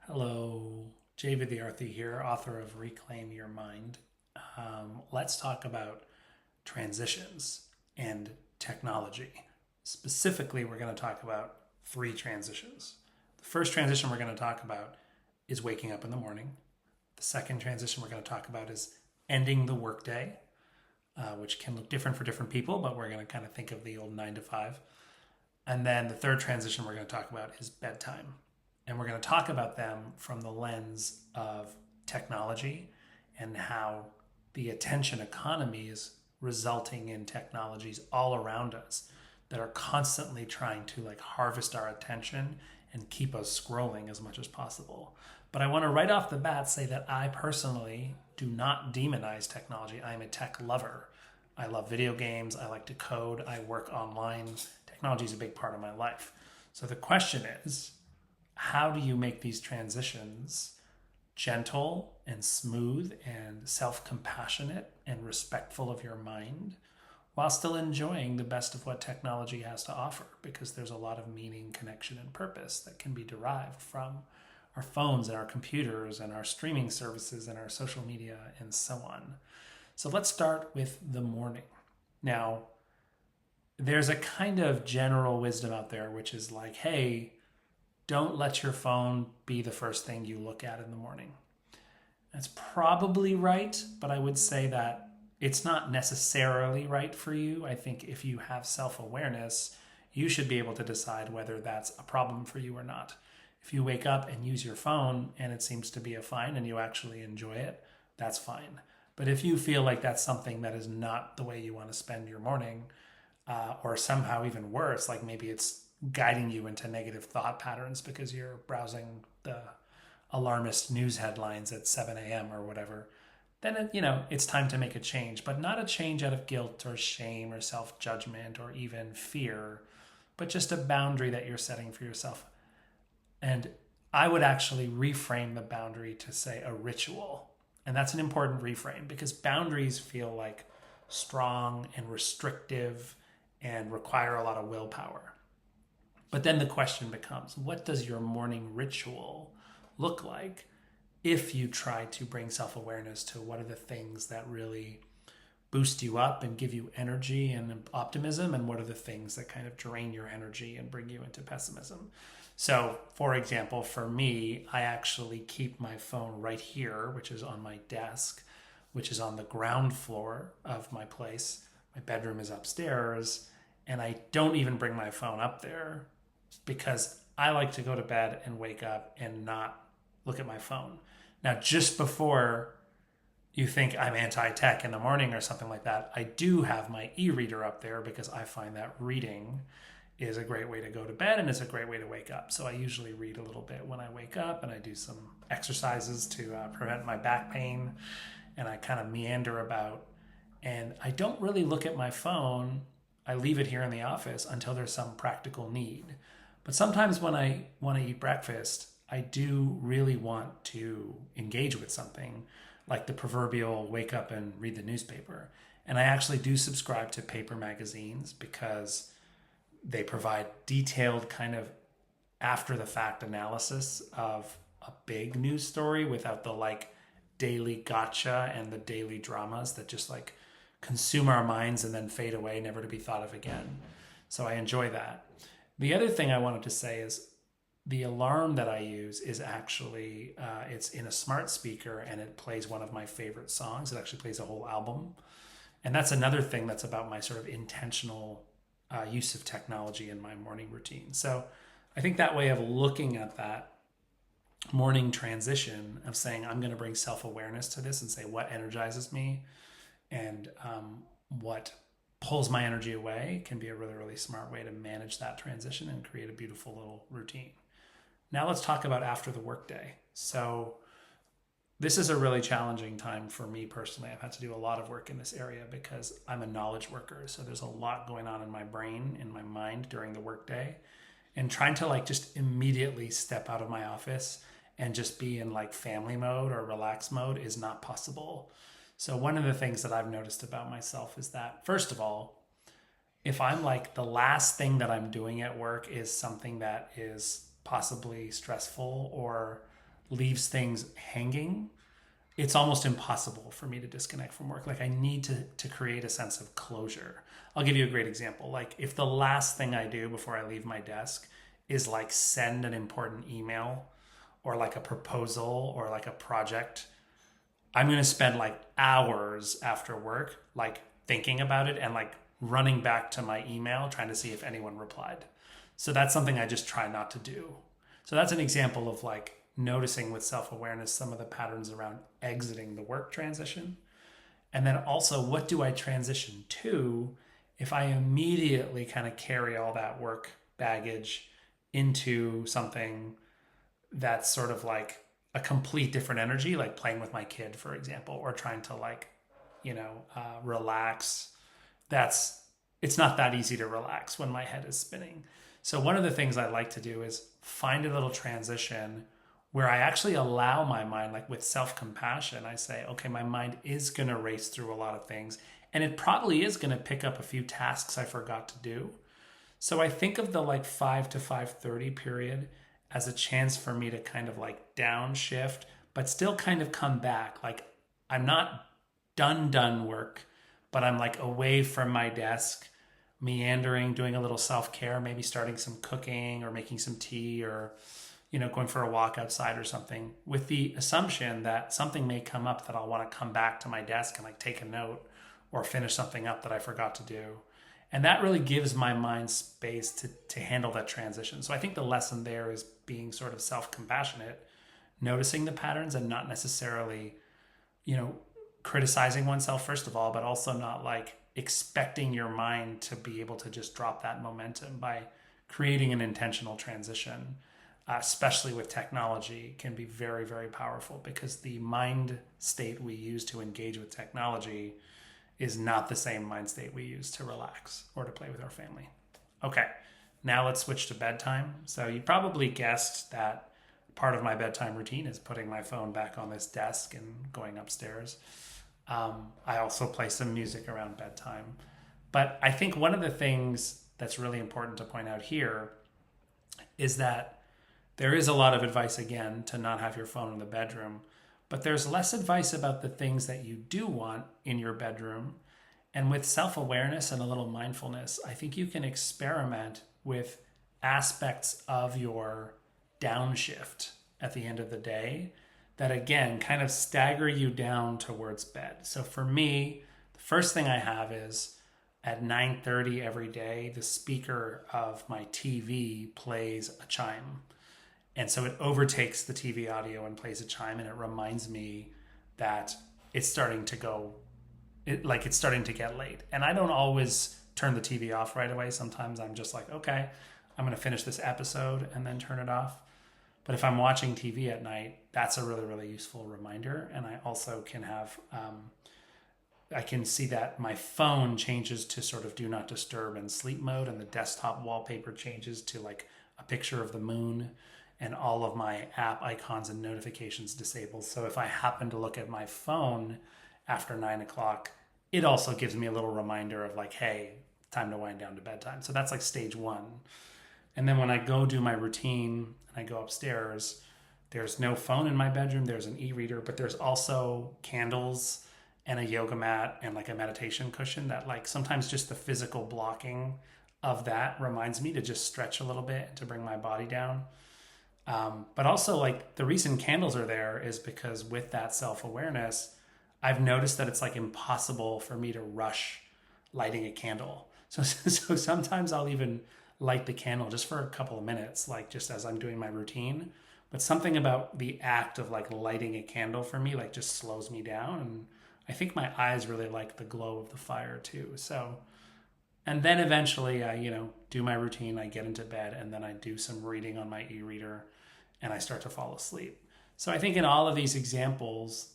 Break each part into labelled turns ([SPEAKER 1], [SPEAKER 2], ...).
[SPEAKER 1] Hello, Jay Vidyarthi here, author of Reclaim Your Mind. Let's talk about transitions and technology. Specifically, we're going to talk about three transitions. The first transition we're going to talk about is waking up in the morning. The second transition we're going to talk about is ending the workday, which can look different for different people, but we're going to kind of think of the old 9 to 5. And then the third transition we're going to talk about is bedtime. And we're going to talk about them from the lens of technology and how the attention economy is resulting in technologies all around us that are constantly trying to harvest our attention and keep us scrolling as much as possible. But I want to right off the bat say that I personally do not demonize technology. I am a tech lover. I love video games. I like to code. I work online. Technology is a big part of my life. So the question is, how do you make these transitions gentle and smooth and self-compassionate and respectful of your mind while still enjoying the best of what technology has to offer? Because there's a lot of meaning, connection, and purpose that can be derived from our phones and our computers and our streaming services and our social media and so on. So let's start with the morning. Now, there's a kind of general wisdom out there, which is like, hey, don't let your phone be the first thing you look at in the morning. That's probably right, but I would say that it's not necessarily right for you. I think if you have self-awareness, you should be able to decide whether that's a problem for you or not. If you wake up and use your phone and it seems to be a fine and you actually enjoy it, that's fine. But if you feel like that's something that is not the way you want to spend your morning, or somehow even worse, like maybe it's guiding you into negative thought patterns because you're browsing the alarmist news headlines at 7 a.m. or whatever, then it's time to make a change, but not a change out of guilt or shame or self-judgment or even fear, but just a boundary that you're setting for yourself. And I would actually reframe the boundary to say a ritual. And that's an important reframe because boundaries feel like strong and restrictive and require a lot of willpower. But then the question becomes, what does your morning ritual look like if you try to bring self-awareness to what are the things that really boost you up and give you energy and optimism, and what are the things that kind of drain your energy and bring you into pessimism? So, for example, for me, I actually keep my phone right here, which is on my desk, which is on the ground floor of my place. My bedroom is upstairs, and I don't even bring my phone up there because I like to go to bed and wake up and not look at my phone. Now, just before you think I'm anti-tech in the morning or something like that, I do have my e-reader up there because I find that reading is a great way to go to bed and it's a great way to wake up. So I usually read a little bit when I wake up, and I do some exercises to prevent my back pain, and I kind of meander about. And I don't really look at my phone. I leave it here in the office until there's some practical need. But sometimes when I want to eat breakfast, I do really want to engage with something like the proverbial wake up and read the newspaper. And I actually do subscribe to paper magazines because they provide detailed kind of after the fact analysis of a big news story without the daily gotcha and the daily dramas that just consume our minds and then fade away, never to be thought of again. So I enjoy that. The other thing I wanted to say is the alarm that I use is actually, it's in a smart speaker and it plays one of my favorite songs. It actually plays a whole album. And that's another thing that's about my sort of intentional use of technology in my morning routine. So I think that way of looking at that morning transition of saying, I'm going to bring self-awareness to this and say what energizes me and what pulls my energy away can be a really, really smart way to manage that transition and create a beautiful little routine. Now let's talk about after the workday. So this is a really challenging time for me personally. I've had to do a lot of work in this area because I'm a knowledge worker. So there's a lot going on in my brain, in my mind during the workday, and trying to just immediately step out of my office and just be in family mode or relax mode is not possible. So one of the things that I've noticed about myself is that, first of all, if I'm the last thing that I'm doing at work is something that is possibly stressful or leaves things hanging, it's almost impossible for me to disconnect from work. Like I need to create a sense of closure. I'll give you a great example. Like if the last thing I do before I leave my desk is like send an important email or like a proposal or like a project, I'm going to spend like hours after work, like thinking about it and like running back to my email, trying to see if anyone replied. So that's something I just try not to do. So that's an example of like noticing with self-awareness some of the patterns around exiting the work transition. And then also, what do I transition to if I immediately kind of carry all that work baggage into something that's sort of like a complete different energy, like playing with my kid, for example, or trying to like, relax. It's not that easy to relax when my head is spinning. So one of the things I like to do is find a little transition where I actually allow my mind, like with self-compassion, I say, okay, my mind is going to race through a lot of things, and it probably is going to pick up a few tasks I forgot to do. So I think of the like 5 to 5:30 period as a chance for me to kind of like downshift, but still kind of come back. Like I'm not done work, but I'm like away from my desk, meandering, doing a little self-care, maybe starting some cooking or making some tea or, going for a walk outside or something, with the assumption that something may come up that I'll want to come back to my desk and like take a note or finish something up that I forgot to do. And that really gives my mind space to handle that transition. So I think the lesson there is being sort of self-compassionate, noticing the patterns and not necessarily, criticizing oneself first of all, but also not like expecting your mind to be able to just drop that momentum by creating an intentional transition, especially with technology, can be very, very powerful because the mind state we use to engage with technology is not the same mind state we use to relax or to play with our family. Okay, now let's switch to bedtime. So you probably guessed that part of my bedtime routine is putting my phone back on this desk and going upstairs. I also play some music around bedtime. But I think one of the things that's really important to point out here is that there is a lot of advice, again, to not have your phone in the bedroom, but there's less advice about the things that you do want in your bedroom. And with self-awareness and a little mindfulness, I think you can experiment with aspects of your downshift at the end of the day that, again, kind of stagger you down towards bed. So for me, the first thing I have is at 9:30 every day, the speaker of my TV plays a chime. And so it overtakes the TV audio and plays a chime, and it reminds me that it's starting to it's starting to get late. And I don't always turn the TV off right away. Sometimes I'm just like, okay, I'm going to finish this episode and then turn it off. But if I'm watching TV at night, that's a really, really useful reminder. And I also can have, I can see that my phone changes to sort of do not disturb and sleep mode, and the desktop wallpaper changes to like a picture of the moon, and all of my app icons and notifications disabled. So if I happen to look at my phone after 9 o'clock, it also gives me a little reminder of like, hey, time to wind down to bedtime. So that's like stage one. And then when I go do my routine and I go upstairs, there's no phone in my bedroom. There's an e-reader, but there's also candles and a yoga mat and like a meditation cushion that like sometimes just the physical blocking of that reminds me to just stretch a little bit and to bring my body down. But also like the reason candles are there is because with that self-awareness, I've noticed that it's like impossible for me to rush lighting a candle. So sometimes I'll even light the candle just for a couple of minutes, like just as I'm doing my routine. But something about the act of like lighting a candle for me, like just slows me down. And I think my eyes really like the glow of the fire too. So, and then eventually I, do my routine, I get into bed, and then I do some reading on my e-reader and I start to fall asleep. So I think in all of these examples,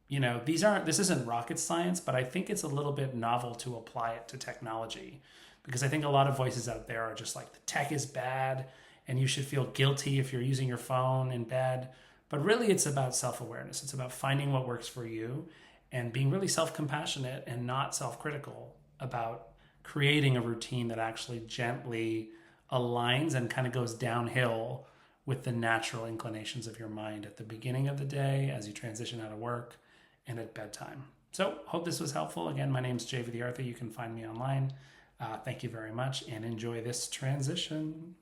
[SPEAKER 1] this isn't rocket science, but I think it's a little bit novel to apply it to technology, because I think a lot of voices out there are just like the tech is bad and you should feel guilty if you're using your phone in bed. But really it's about self-awareness. It's about finding what works for you and being really self-compassionate and not self-critical about creating a routine that actually gently aligns and kind of goes downhill with the natural inclinations of your mind at the beginning of the day, as you transition out of work, and at bedtime. So, hope this was helpful. Again, my name is Vidyarthi. You can find me online. Thank you very much, and enjoy this transition.